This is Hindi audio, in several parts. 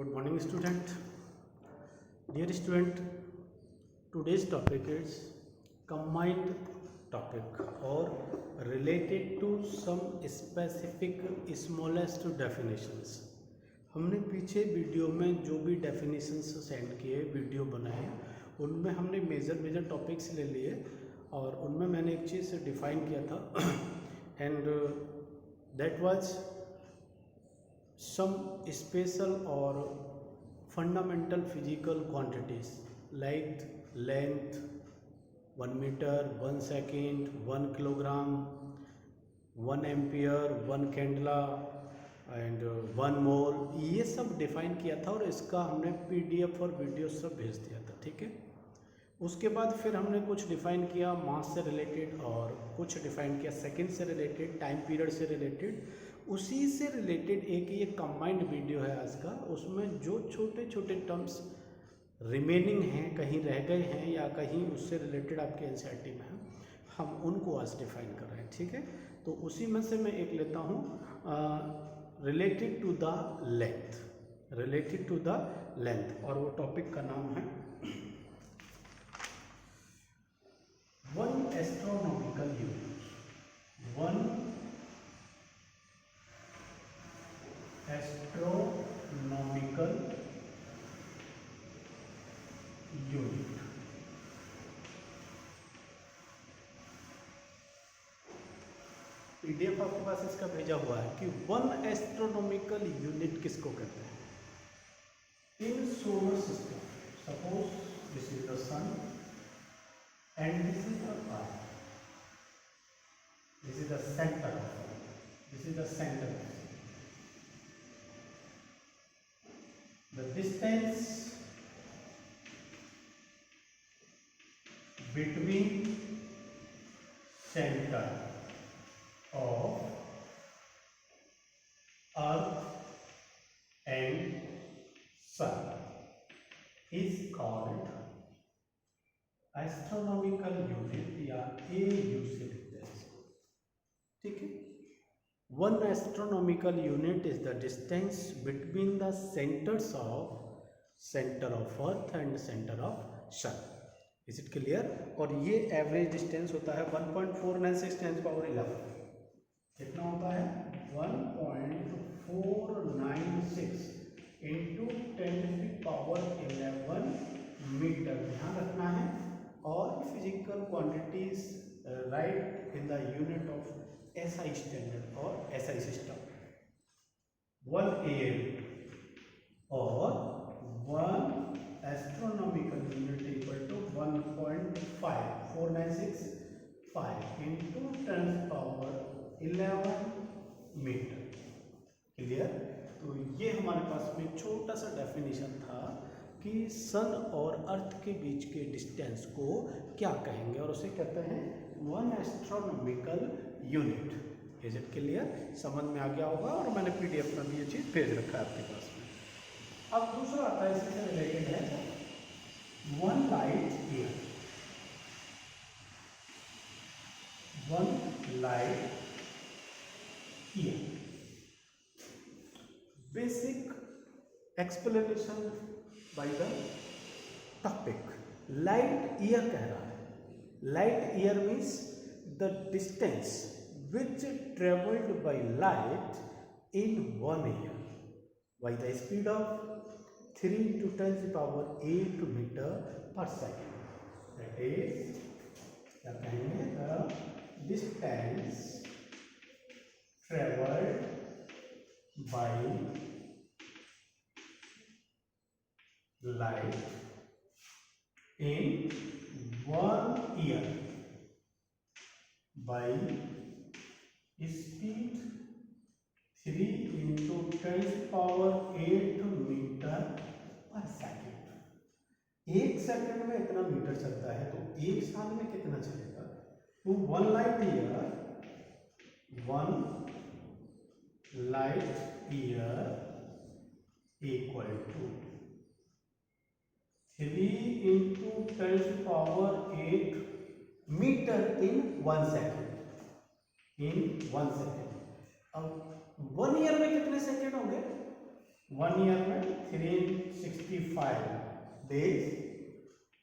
Good morning, student. Dear student, today's topic is combined topic or related to some specific smallest definitions. हमने पीछे वीडियो में जो भी डेफिनेशंस सेंड किए, वीडियो बनाए, उनमें हमने मेजर टॉपिक्स ले लिए और उनमें मैंने एक चीज़ डिफाइन किया था and that was some special or fundamental physical quantities like length 1 meter, 1 second, 1 kilogram, 1 ampere, 1 candela and 1 मोल, ये सब डिफाइन किया था और इसका हमने PDF और वीडियो सब भेज दिया था. ठीक है. उसके बाद फिर हमने कुछ डिफाइन किया मास से रिलेटेड और कुछ डिफाइन किया सेकंड से रिलेटेड, टाइम पीरियड से रिलेटेड. उसी से रिलेटेड एक ये कंबाइंड वीडियो है आज का. उसमें जो छोटे छोटे टर्म्स रिमेनिंग हैं, कहीं रह गए हैं या कहीं उससे रिलेटेड आपके एनसीईआरटी में हैं, हम उनको आज डिफाइन कर रहे हैं. ठीक है. तो उसी में से मैं एक लेता हूँ related to the length, related to the length, और वो टॉपिक का नाम है one astronomical unit. One astronomical unit. PDF आपके पास इसका भेजा हुआ है कि वन एस्ट्रोनॉमिकल यूनिट किसको कहते हैं. In solar system, suppose this is the sun and this is the earth, this is the center of it, this is the center of it. The distance between center of earth and sun is called astronomical unit या AU से लिखते हैं इसको. ठीक है. One astronomical unit is the distance between the centre of earth and centre of sun. Is it clear. और ये एवरेज डिस्टेंस होता है 1.496 10 पावर 11. कितना होता है 1.496 इंटू 10 पावर 11 मीटर. ध्यान रखना है. और physical quantities right in the unit of SI standard और SI सिस्टम. 1 AM और 1 astronomical unit equal to 1.5496 into 10 power 11 metre. Clear. तो ये हमारे पास में छोटा सा डेफिनेशन था कि सन और अर्थ के बीच के डिस्टेंस को क्या कहेंगे, और उसे कहते हैं one astronomical unit. Is it clear. समझ में आ गया होगा और मैंने PDF में भी ये चीज़ भेज रखा है आपके पास में. अब दूसरा आता है, इससे रिलेटेड है one light year. One light year basic explanation by the topic. Light year कह रहा है. Light year means the distance which travelled by light in 1 year by the speed of 3 × 10⁸ metre per second. That is क्या कहेंगे the distance travelled by light in 1 year by speed 3 × 10⁸ metre per second. एक सेकंड में इतना मीटर चलता है तो एक साल में कितना चलेगा. तो 1 light year equal to 3 × 10⁸ metre in 1 second. अब 1 ईयर में कितने सेकेंड होंगे. 1 ईयर में 365 days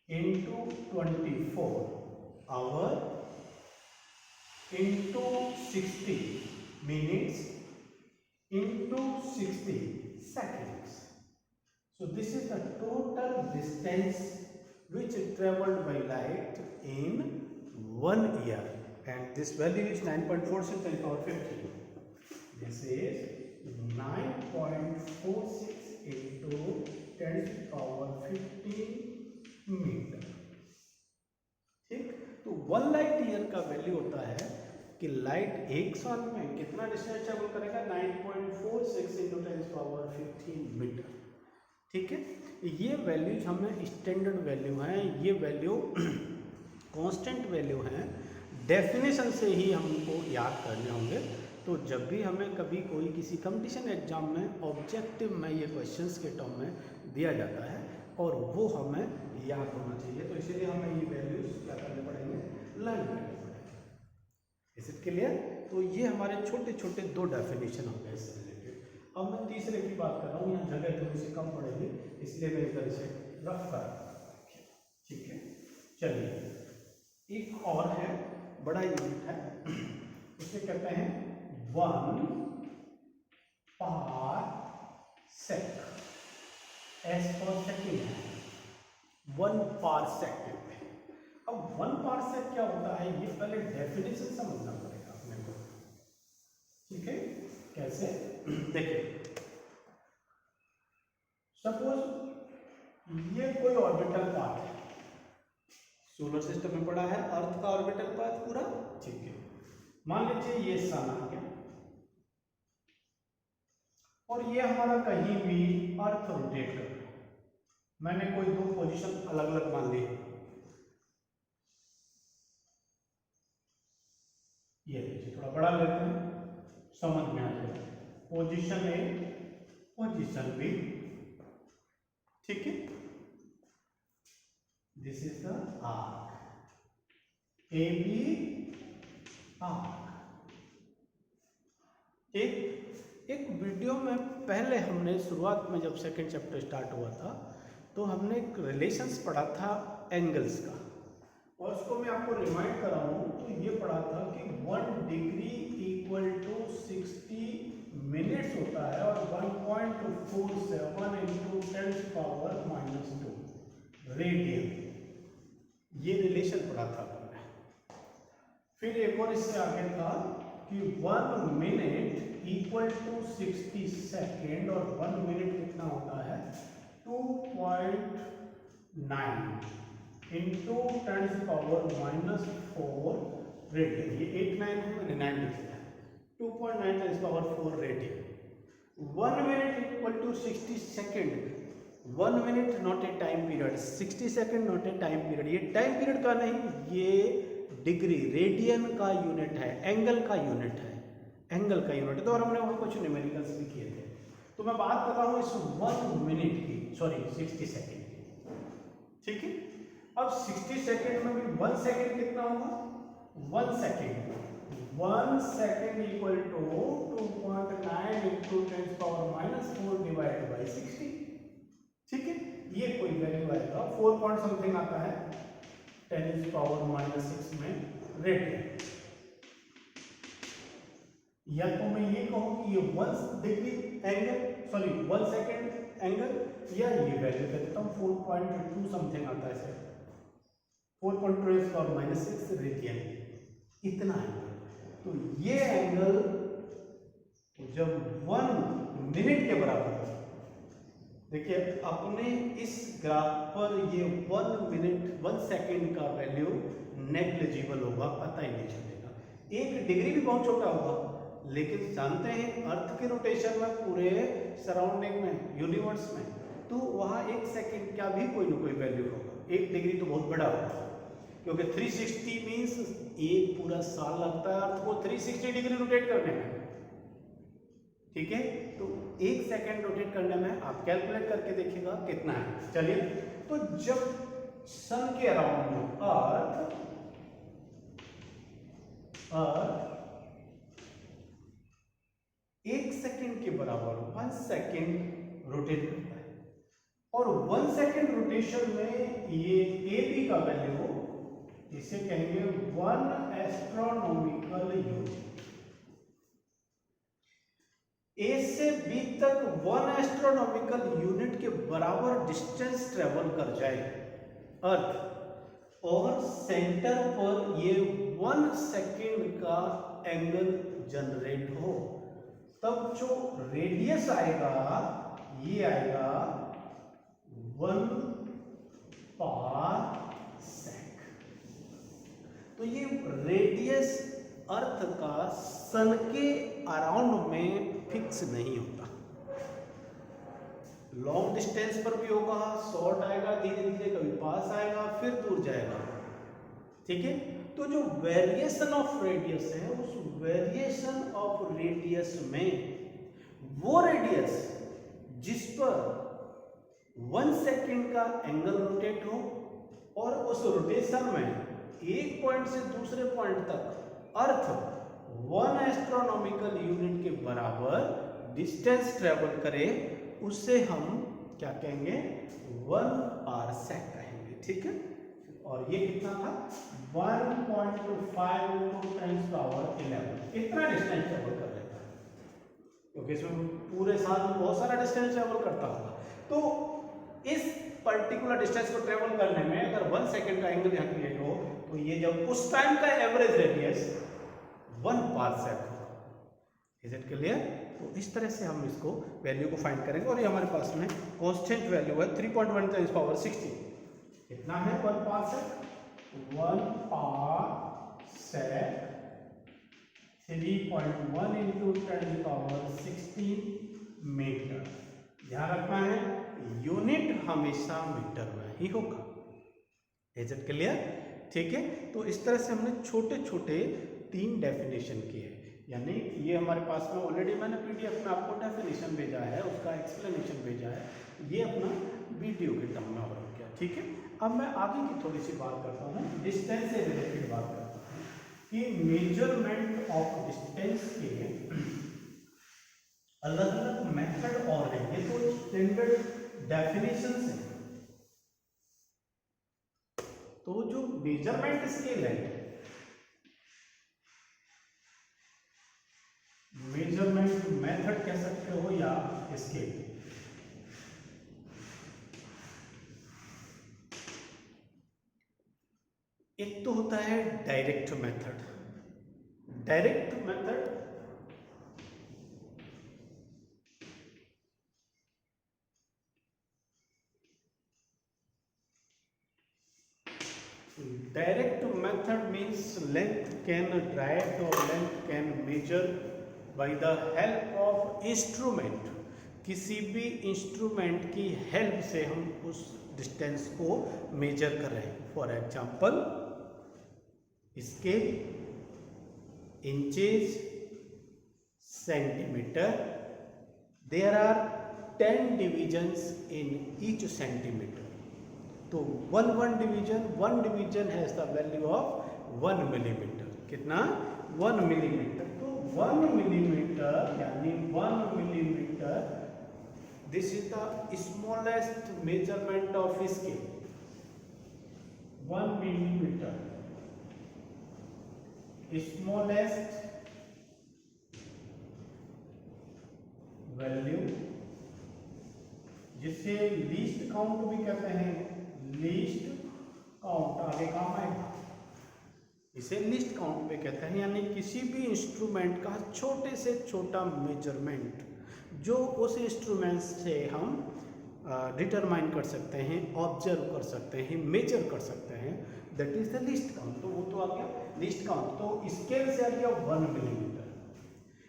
into 24 our into 60 minutes into 60 seconds. So this is the total distance which traveled by light in 1 year, and this value is 9.46 10 power 15. This is 9.46 into 10 power 15 metre. ठीक, तो 1 लाइट ईयर का वैल्यू होता है कि लाइट एक साल में कितना डिस्टेंस ट्रेवल करेगा, 9.46 into 10 power 15 मीटर. ठीक है, ये वैल्यूज हमें स्टैंडर्ड वैल्यू हैं, ये वैल्यू कांस्टेंट वैल्यू हैं, डेफिनेशन से ही हमको याद करने होंगे. तो जब भी हमें कभी कोई किसी कंपटीशन एग्जाम में ऑब्जेक्टिव में ये क्वेश्चंस के टर्म में दिया जाता है और वो हमें याद होना चाहिए, तो इसीलिए हमें ये वैल्यूज क्या करने पड़ेंगे, लर्न करने पड़ेंगे. Is it clear? तो ये हमारे छोटे छोटे दो डेफिनेशन हो गए इससे रिलेटेड. अब मैं तीसरे की बात कर रहा हूँ, यहाँ जगह थोड़ी सी कम पड़ेगी इसलिए मैं इधर इसे रफ कर. ठीक है, चलिए एक और है, बड़ा यूनिट है, उसे कहते हैं 1 पारसेक. एस फॉर सेकेंड है, 1 पारसेक. अब 1 पारसेक क्या होता है, ये पहले डेफिनेशन समझना पड़ेगा अपने को. ठीक है, कैसे, देखिए सपोज ये कोई ऑर्बिटल पाथ है, सोलर सिस्टम में पड़ा है अर्थ का ऑर्बिटल पाथ पूरा. ठीक है, मान लीजिए ये सन आ गया और ये हमारा कहीं भी अर्थ रोटेट कर रहा है. मैंने कोई दो पोजीशन अलग अलग मान ली, ये लीजिए थोड़ा बड़ा लेते हैं समझ में आ जाए. Position A, position B. ठीक है, this is the arc A B arc. एक वीडियो में पहले हमने शुरुआत में जब सेकंड चैप्टर स्टार्ट हुआ था तो हमने एक रिलेशंस पढ़ा था एंगल्स का, और उसको मैं आपको रिमाइंड कर रहा हूँ. तो ये पढ़ा था कि 1 डिग्री इक्वल टू 60 मिनट्स होता है और 1.47 इंटू 10 पावर -2 रेडियन. ये रिलेशन पढ़ा था हमने. फिर एक और इससे आगे था कि 1 मिनट इक्वल टू 60 सेकेंड, और 1 मिनट कितना होता है, 2.9 इंटू 10 पावर -4 रेडियन. ये 8-9 है, मैंने 9 लिख दिया. 2.9 10 power 4 radian. 1 minute equal to 60 second. 1 minute not a time period, 60 second not a time period. ये टाइम पीरियड का नहीं, ये डिग्री रेडियन का यूनिट है, एंगल का यूनिट है, एंगल का यूनिट है. तो और हमने वहाँ कुछ न्यूमेरिकल्स भी किए थे. तो मैं बात कर रहा हूँ इस 1 मिनट की, सॉरी 60 सेकेंड की. ठीक है, अब 60 सेकेंड में भी 1 सेकेंड कितना होगा, 1 second 1 second equal to 2.9 into 10 power -4 divide by 60. ठीक है, ये कोई वैल्यू आएगा 4 पॉइंट समथिंग आता है 10 पावर -6 में रेडियन. या तो मैं ये कहूँ कि ये 1 degree angle, sorry 1 second angle, या ये वैल्यू कह देता हूँ 4.2 समथिंग आता है सर, 4.2 और -6 रेडियन. इतना एंगल. तो ये एंगल जब 1 मिनट के बराबर है, देखिए अपने इस ग्राफ पर ये 1 मिनट 1 सेकेंड का वैल्यू नेग्लिजिबल होगा, पता ही नहीं चलेगा. 1 डिग्री भी बहुत छोटा होगा, लेकिन जानते हैं अर्थ के रोटेशन में, पूरे सराउंडिंग में, यूनिवर्स में, तो वहाँ 1 सेकेंड का भी कोई ना कोई वैल्यू होगा. 1 डिग्री तो बहुत बड़ा होगा, क्योंकि 360 मीन्स एक पूरा साल लगता है अर्थ को 360 डिग्री रोटेट करने में. ठीक है, तो 1 सेकेंड रोटेट करने में आप कैलकुलेट करके देखिएगा कितना है. चलिए, तो जब सन के अराउंड अर्थ 1 सेकेंड के बराबर, 1 सेकेंड रोटेट करता है। और 1 सेकेंड रोटेशन में ये ए बी का वैल्यू, इसे कहेंगे 1 एस्ट्रोनॉमिकल यूनिट। ए से बी तक 1 एस्ट्रोनॉमिकल यूनिट के बराबर डिस्टेंस ट्रेवल कर जाए अर्थ, और सेंटर पर ये 1 सेकेंड का एंगल जनरेट हो, तब जो रेडियस आएगा ये आएगा 1 पारसेक। तो ये रेडियस अर्थ का सन के अराउंड में फिक्स नहीं होता, लॉन्ग डिस्टेंस पर भी होगा, शॉर्ट आएगा, धीरे धीरे कभी पास आएगा, फिर दूर जाएगा, ठीक है। तो जो वेरिएशन ऑफ रेडियस है, उस वेरिएशन ऑफ रेडियस में वो रेडियस जिस पर 1 सेकेंड का एंगल रोटेट हो और उस रोटेशन में एक पॉइंट से दूसरे पॉइंट तक अर्थ 1 एस्ट्रोनॉमिकल यूनिट के बराबर डिस्टेंस ट्रेवल करे, उससे हम क्या कहेंगे 1 पारसेक कहेंगे, ठीक है। और ये कितना था 1.5 × 10⁻11, इतना डिस्टेंस ट्रेवल कर लेता है, क्योंकि इसमें पूरे साल में बहुत सारा डिस्टेंस ट्रेवल करता होगा। तो इस पर्टिकुलर डिस्टेंस को ट्रेवल करने में अगर 1 सेकेंड का एंगल यहाँ क्रिएट हो, तो ये जब उस टाइम का एवरेज रेडियस 1 पारसेक होगा। Is it clear? तो इस तरह से हम इसको वैल्यू को फाइंड करेंगे, और ये हमारे पास में कांस्टेंट वैल्यू है 3.1 × 10⁻60। कितना है 1 पारसेक? 1 parsec 3.1 × 10⁻16 metre. ध्यान रखना है यूनिट हमेशा मीटर में ही होगा। Is it clear? ठीक है। तो इस तरह से हमने छोटे छोटे 3 डेफिनेशन किए, यानी ये हमारे पास में ऑलरेडी मैंने पीडीएफ में आपको डेफिनेशन भेजा है, उसका एक्सप्लेनेशन भेजा है, ये अपना वीडियो के टर्म में हो गया, ठीक है। अब मैं आगे की थोड़ी सी बात करता हूँ, डिस्टेंस से रिलेटेड बात करता हूँ कि मेजरमेंट ऑफ डिस्टेंस के अलग अलग मेथड और हैं। ये तो स्टैंडर्ड डेफिनेशन है। तो जो मेजरमेंट स्केल है, मेजरमेंट मेथड कह सकते हो या स्केल, एक तो होता है direct method. Direct method means length can write or length can measure by the help of instrument। किसी भी इंस्ट्रूमेंट की हेल्प से हम उस डिस्टेंस को मेजर कर रहे हैं। For example scale, inches, centimetre. There are 10 divisions in each centimetre. तो one division has the value of 1 millimetre. कितना? 1 मिलीमीटर। तो 1 मिलीमीटर यानी 1 millimetre, this is the smallest measurement of scale. 1 millimetre smallest value, जिसे लीस्ट काउंट भी कहते हैं। लीस्ट काउंट आगे काम आएगा, इसे लीस्ट काउंट पे कहते हैं। यानी किसी भी इंस्ट्रूमेंट का छोटे से छोटा मेजरमेंट जो उस इंस्ट्रूमेंट से हम डिटरमाइन कर सकते हैं, ऑब्जर्व कर सकते हैं, मेजर कर सकते हैं, that is the least count. तो वो तो आ गया लीस्ट काउंट। तो स्केल से आ गया 1 मिलीमीटर।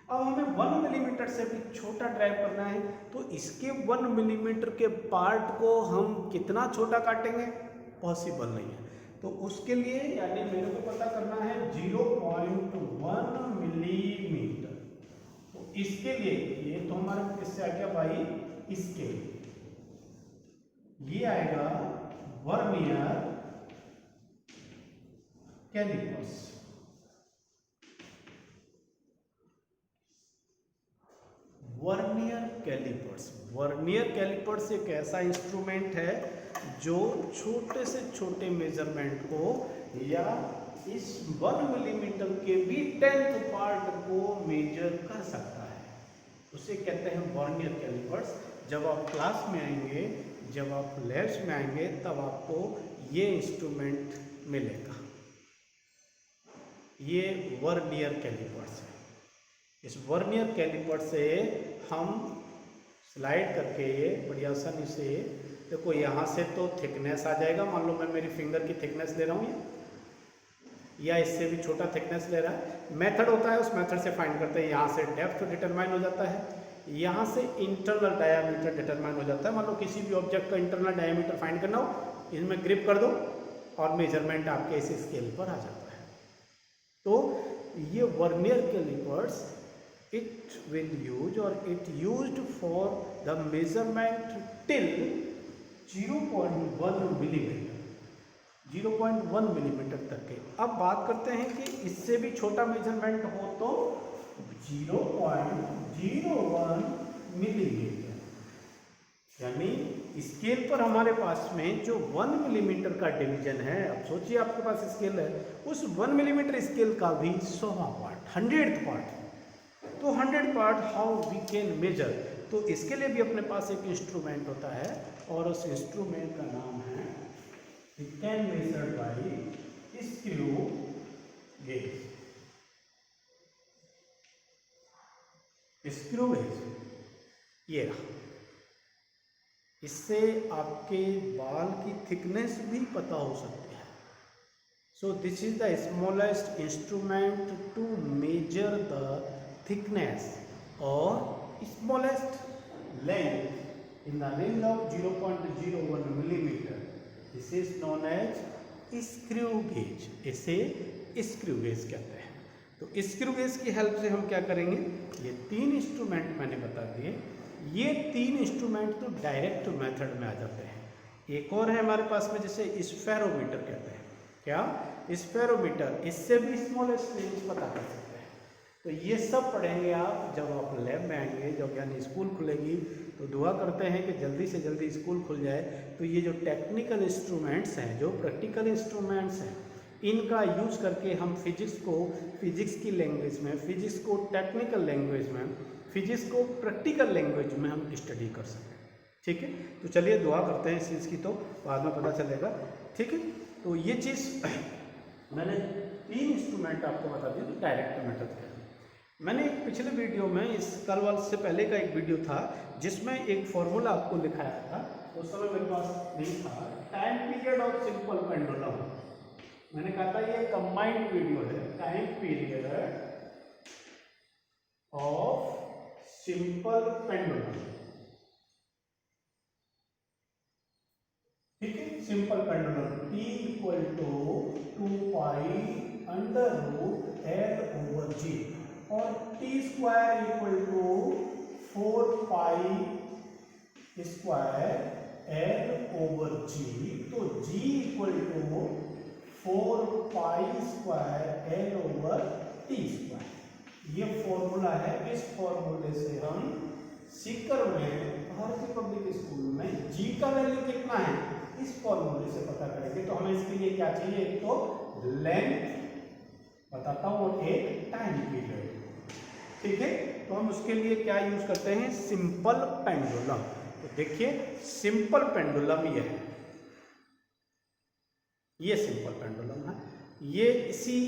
अब हमें 1 मिलीमीटर से भी छोटा ड्राइव करना है, तो इसके 1 मिलीमीटर के पार्ट को हम कितना छोटा काटेंगे? पॉसिबल नहीं है। तो उसके लिए यानी मेरे को पता करना है 0.1 मिलीमीटर। तो इसके लिए ये तो हमारे किससे आ गया भाई? स्केल। ये आएगा vernier callipers. Vernier callipers. Vernier callipers एक ऐसा इंस्ट्रूमेंट है जो छोटे से छोटे मेजरमेंट को या इस 1 मिलीमीटर के भी 10th पार्ट को मेजर कर सकता है, उसे कहते हैं वर्नियर कैलिपर्स। जब आप क्लास में आएंगे, जब आप लैब्स में आएंगे, तब आपको ये इंस्ट्रूमेंट मिलेगा। ये वर्नियर कैलिपर्स है। इस वर्नियर कैलिपर से हम स्लाइड करके ये बड़ी आसानी से, देखो यहाँ से तो थिकनेस आ जाएगा, मान लो मैं मेरी फिंगर की थिकनेस ले रहा हूँ या इससे भी छोटा थिकनेस ले रहा है। मेथड होता है, उस मेथड से फाइंड करते हैं। यहाँ से डेप्थ डिटरमाइन हो जाता है, यहाँ से इंटरनल डायामीटर डिटरमाइन हो जाता है। मान लो किसी भी ऑब्जेक्ट का इंटरनल डायामीटर फाइंड करना हो, इसमें ग्रिप कर दो और मेजरमेंट आपके इस स्केल पर आ जाता है। तो ये vernier callipers it will use or it used for the measurement till 0.1 millimetre, 0.1 millimetre तक के। अब बात करते हैं कि इससे भी छोटा मेजरमेंट हो तो 0.01 मिलीमीटर, यानी स्केल पर हमारे पास में जो 1 मिलीमीटर का डिवीजन है। अब सोचिए आपके पास स्केल है, उस 1 मिलीमीटर स्केल का भी 100वां पार्ट, 100th पार्ट। तो 100 part how we can measure, तो इसके लिए भी अपने पास एक इंस्ट्रूमेंट होता है और उस इंस्ट्रूमेंट का नाम है it can measure by screw gauge. Screw gauge ये रहा, इससे आपके बाल की थिकनेस भी पता हो सकती है। So this is the smallest instrument to measure the thickness or smallest length in the range of 0.01 millimeter. This is known as screw gauge. इसे स्क्रू गेज कहते हैं। तो स्क्रू गेज की हेल्प से हम क्या करेंगे, ये 3 इंस्ट्रूमेंट मैंने बता दिए। ये 3 इंस्ट्रूमेंट तो डायरेक्ट मेथड में आ जाते हैं। एक और है हमारे पास में, जिसे स्फेरोमीटर कहते हैं। क्या? स्फेरोमीटर, इससे भी स्मॉलेस्ट रेंज पता कर सकते हैं। तो ये सब पढ़ेंगे आप जब आप लैब में आएंगे, जब यानी स्कूल खुलेगी। तो दुआ करते हैं कि जल्दी से जल्दी स्कूल खुल जाए, तो ये जो टेक्निकल इंस्ट्रूमेंट्स हैं, जो प्रैक्टिकल इंस्ट्रूमेंट्स हैं, इनका यूज़ करके हम फिजिक्स को फिजिक्स की लैंग्वेज में, फिजिक्स को टेक्निकल लैंग्वेज में, फिजिक्स को प्रैक्टिकल लैंग्वेज में हम स्टडी कर सकें। ठीक है, तो चलिए दुआ करते हैं इस चीज़ की, तो बाद में पता चलेगा। ठीक है, तो ये चीज़ मैंने 3 इंस्ट्रूमेंट आपको बता दिए, तो डायरेक्ट मेथड है। मैंने एक पिछले वीडियो में, इस कल वाले से पहले का एक वीडियो था जिसमें एक फॉर्मूला आपको लिखाया था, उस समय मेरे पास नहीं था, time period of simple pendulum. मैंने कहा था ये कंबाइंड वीडियो है, time period of simple pendulum. ठीक है, simple pendulum T equal to 2 pi under root L/G और T square equal to 4 pi square L/G। तो G equal to 4 pi square L/T square. ये फॉर्मूला है। इस फॉर्मूले से हम सीकर में, भारतीय पब्लिक स्कूल में G का वैल्यू कितना है इस फॉर्मूले से पता करेंगे। तो हमें इसके लिए क्या चाहिए, एक तो लेंथ बताता हूं और एक टाइम पीरियड। ठीक है, तो हम उसके लिए क्या यूज करते हैं, सिंपल पेंडुलम। तो देखिए सिंपल पेंडुलम ये है, ये सिंपल पेंडुलम है, ये इसी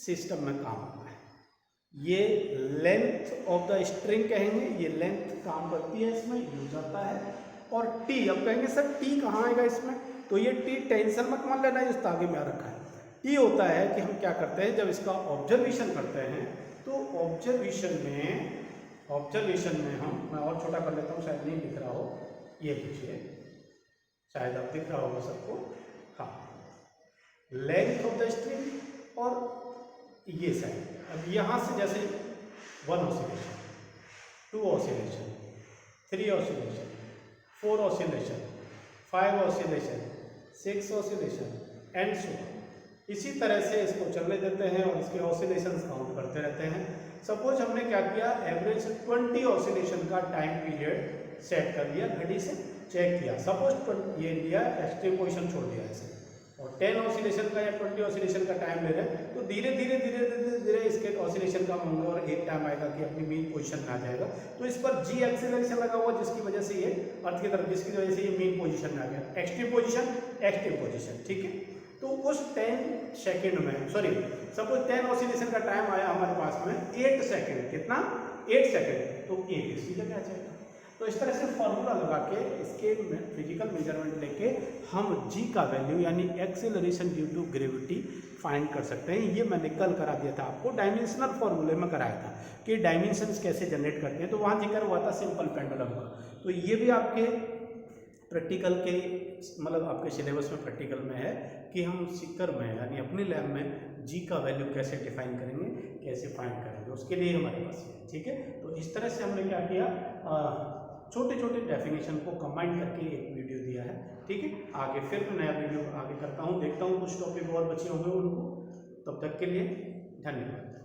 सिस्टम में काम होता है। ये लेंथ ऑफ द स्ट्रिंग कहेंगे, ये लेंथ काम करती है, इसमें यूज आता है। और टी, अब कहेंगे सर टी कहाँ आएगा इसमें, तो ये टी टेंशन मत मान लेना, इस तागे में आ रखा है। टी होता है कि हम क्या करते हैं, जब इसका ऑब्जर्वेशन करते हैं, तो ऑब्जर्वेशन में हम, मैं और छोटा कर लेता हूँ, शायद नहीं दिख रहा हो, ये देखिए, शायद अब दिख रहा होगा सबको। हाँ, लेंथ ऑफ द स्ट्रिंग और ये साइड। अब यहाँ से जैसे 1 oscillation, 2 oscillation, 3 oscillation, 4 oscillation, 5 oscillation, 6 oscillation and so. इसी तरह से इसको चलने देते हैं और इसके ऑसिलेशंस काउंट करते रहते हैं। सपोज हमने क्या किया, एवरेज 20 ऑसिलेशन का टाइम पीरियड सेट कर दिया, घड़ी से चेक किया, सपोज ये लिया एक्सट्रीम पोजीशन छोड़ दिया ऐसे, और 10 ऑसिलेशन का या 20 ऑसिलेशन का टाइम ले रहे हैं, तो धीरे धीरे धीरे धीरे धीरे इसके ऑसिलेशन कम होंगे और एक टाइम आएगा कि अपनी मेन पोजीशन में आ जाएगा। तो इस पर जी एक्सेलरेशन लगा हुआ जिसकी वजह से ये अर्थ की तरफ, जिसकी वजह से ये मेन पोजीशन में आ गया, एक्सट्रीम पोजीशन, ठीक है। तो उस 10 सेकेंड में, सॉरी सपोज 10 ऑसिलेशन का टाइम आया हमारे पास में 8 सेकेंड, कितना 8 सेकेंड, तो ये इसकी जगह आ जाएगा। तो इस तरह से फॉर्मूला लगा के इसके फिजिकल मेजरमेंट लेके हम जी का वैल्यू यानी acceleration due to gravity find कर सकते हैं। ये मैंने कल करा दिया था आपको, डायमेंशनल फॉर्मूले में कराया था कि डायमेंशंस कैसे जनरेट करते हैं, तो वहाँ जिक्र हुआ था सिंपल पेंडुलम का। तो ये भी आपके प्रैक्टिकल के, मतलब आपके सिलेबस में प्रैक्टिकल में है कि हम सिक्कर में यानी अपने लैब में जी का वैल्यू कैसे डिफाइन करेंगे, कैसे फाइंड करेंगे, उसके लिए हमारे पास है, ठीक है। तो इस तरह से हमने क्या किया, छोटे छोटे डेफिनेशन को कंबाइन करके एक वीडियो दिया है, ठीक है। आगे फिर मैं नया वीडियो आगे करता हूँ, देखता हूँ कुछ टॉपिक और बचे होंगे उनको, तब तक के लिए धन्यवाद।